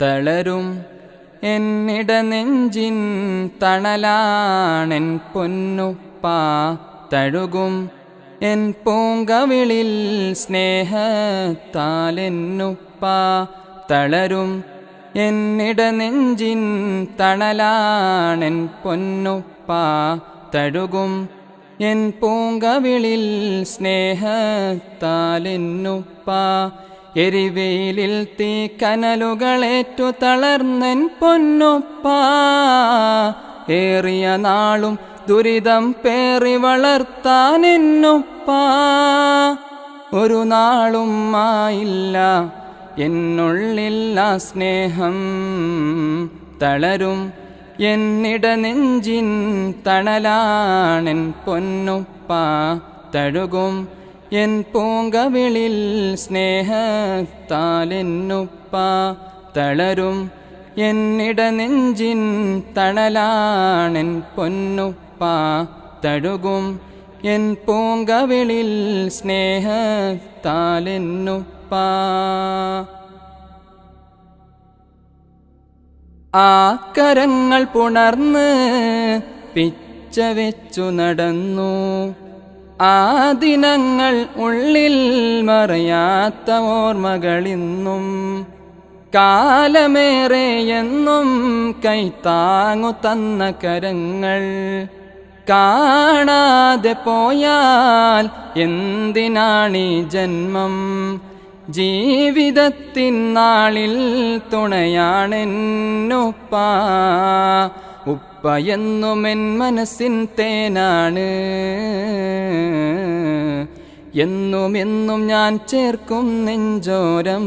തളരും എന്നിടനെഞ്ചിൻ തണലാണെൻ പൊന്നുപ്പാ. തഴുകും N പൂങ്കവിളിൽ സ്നേഹത്താലെന്നുപ്പാ. തളരും എന്നിടനെഞ്ചിൻ തണലാണെൻ പൊന്നുപ്പാ. തഴുകും N പൂങ്കവിളിൽ സ്നേഹത്താലെന്നുപ്പാ. എരിവെയിലിൽ തീ കനലുകളേറ്റു തളർന്നൻ പൊന്നുപ്പാ. ഏറിയ നാളും ദുരിതം പേറി വളർത്താനെന്നുപ്പാ. ഒരു നാളും ആയില്ല എന്നുള്ളില്ല സ്നേഹം. തളരും എന്നിടനെഞ്ചിൻ തണലാണെൻ പൊന്നുപ്പാ. തഴുകും എൻ പൂങ്കവിളിൽ സ്നേഹത്താലെന്നുപ്പാ. തളരും എന്നിടനെഞ്ചിൻ തണലാണെൻ പൊന്നുപ്പാ. തഴുകും എൻ പൂങ്കവിളിൽ സ്നേഹത്താലെന്നുപ്പാ. ആ കരങ്ങൾ പുണർന്ന് പിച്ച വെച്ചു നടന്നു. ആ ദിനങ്ങൾ ഉള്ളിൽ മറയാത്ത ഓർമ്മകളിന്നും. കാലമേറെയെന്നും കൈത്താങ്ങു തന്ന കരങ്ങൾ കാണാതെ പോയാൽ എന്തിനാണീ ജന്മം. ജീവിതത്തിൻ നാളിൽ തുണയാണെന്നുപ്പാ. ഉപ്പയെന്നുമെൻ മനസ്സിൻ തേനാണ്. എന്നുമെന്നും ഞാൻ ചേർക്കും നെഞ്ചോരം.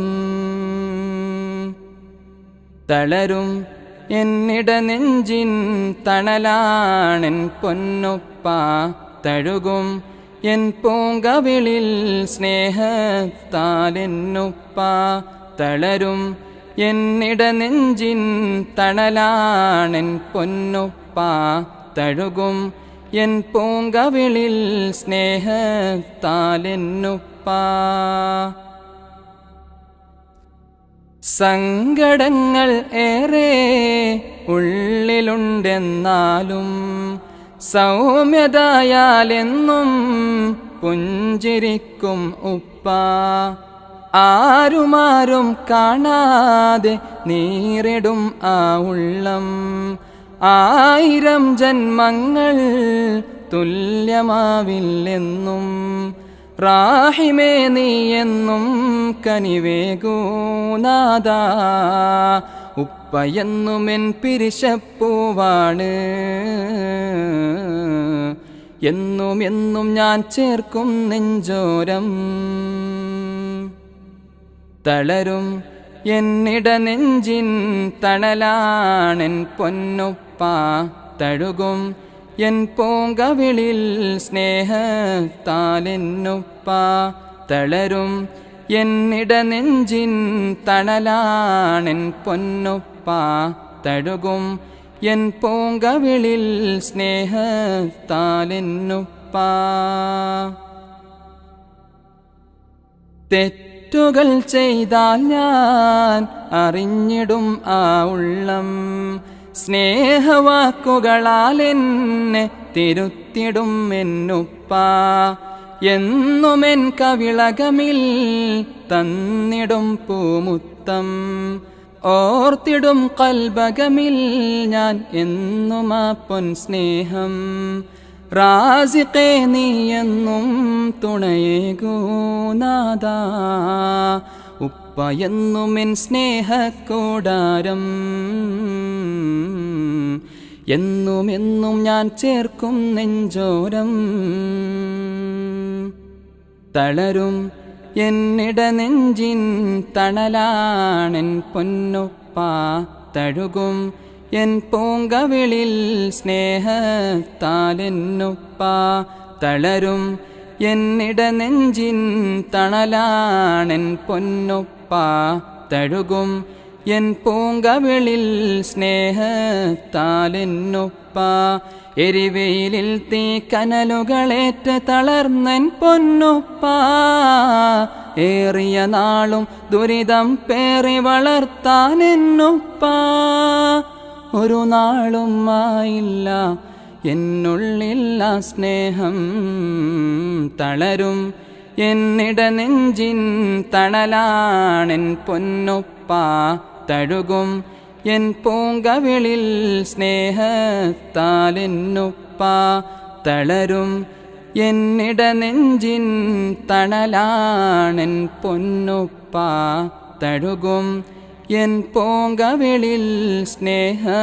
തളരും എന്നിടനെഞ്ചിൻ തണലാണെൻ പൊന്നുപ്പാ. തഴുകും എൻ പൂങ്കവിളിൽ സ്നേഹത്താലെന്നുപ്പാ. തളരും എന്നിടനെഞ്ചിൻ തണലാണെൻ പൊന്നുപ്പാ. തഴുകും എൻ പൂങ്കവിളിൽ സ്നേഹത്താലെന്നുപ്പാ. സങ്കടങ്ങൾ ഏറെ ഉള്ളിലുണ്ടെന്നാലും സൗമ്യതയാലെന്നും പുഞ്ചിരിക്കും ഉപ്പാ. ആരുമാരും കാണാതെ നീറിടും ആ ഉള്ളം. 1000 ജന്മങ്ങൾ തുല്യമാവില്ലെന്നും. റാഹിമേ നീയെന്നും കനിവേകൂനാദാ. ഉപ്പയെന്നുമെൻ പിരിശപ്പൂവാണ്. എന്നും എന്നും ഞാൻ ചേർക്കും നെഞ്ചോരം. തളരും എന്നിടനെഞ്ചിൻ തണലാണെൻ പൊന്നുപ്പാ. തഴുകും എൻ പൂങ്കവിളിൽ സ്നേഹത്താലെന്നുപ്പാ. തളരും എന്നിടനെഞ്ചിൻ തണലാണെൻ പൊന്നുപ്പാ. തഴുകും എൻ പൂങ്കവിളിൽ സ്നേഹത്താലെന്നുപ്പാ. തെറ്റുകൾ ചെയ്താൽ ഞാൻ അറിഞ്ഞിടും ആ ഉള്ളം. സ്നേഹവാക്കുകളാൽ എന്നെ തിരുത്തിടും എന്നുപ്പാ. എന്നുമെൻ കവിളകമിൽ തന്നിടും പൂമുത്തം. ഓർത്തിടും കൽബകമിൽ ഞാൻ എന്നും ആ പൊൻ സ്നേഹം. റാസിഖേ നീയെന്നും തുണയേകൂനാദാ. ഉപ്പയെന്നുമെൻ സ്നേഹക്കൂടാരം. എന്നുമെന്നും ഞാൻ ചേർക്കും നെഞ്ചോരം. തളരും എന്നിടനെഞ്ചിൻ തണലാണെൻ പൊന്നുപ്പാ. തഴുകും എൻ പൂങ്കവിളിൽ സ്നേഹത്താലെന്നുപ്പാ. തളരും എന്നിടനെഞ്ചിൻ തണലാണെൻ പൊന്നുപ്പാ. തഴുകും എൻ പൂങ്കവിളിൽ സ്നേഹത്താലെന്നുപ്പാ. എരിവെയിലിൽ തീ കനലുകളേറ്റ് തളർന്നൻ പൊന്നുപ്പാ. ഏറിയ നാളും ദുരിതം പേറി വളർത്താൻ എന്നുപ്പ ഒരു നാളും ആയില്ല എന്നുള്ളില്ല സ്നേഹം തളരും എന്നിട നെഞ്ചിൻ തണലാണെൻ പൊന്നുപ്പ തഴുകും എൻ പൂങ്കവിളിൽ സ്നേഹത്താലെന്നുപ്പ തളരും എന്നിട നെഞ്ചിൻ തണലാണെൻ പൊന്നുപ്പ തഴുകും എൻ പൂങ്കവിളിൽ സ്നേഹത്താലെന്നുപ്പ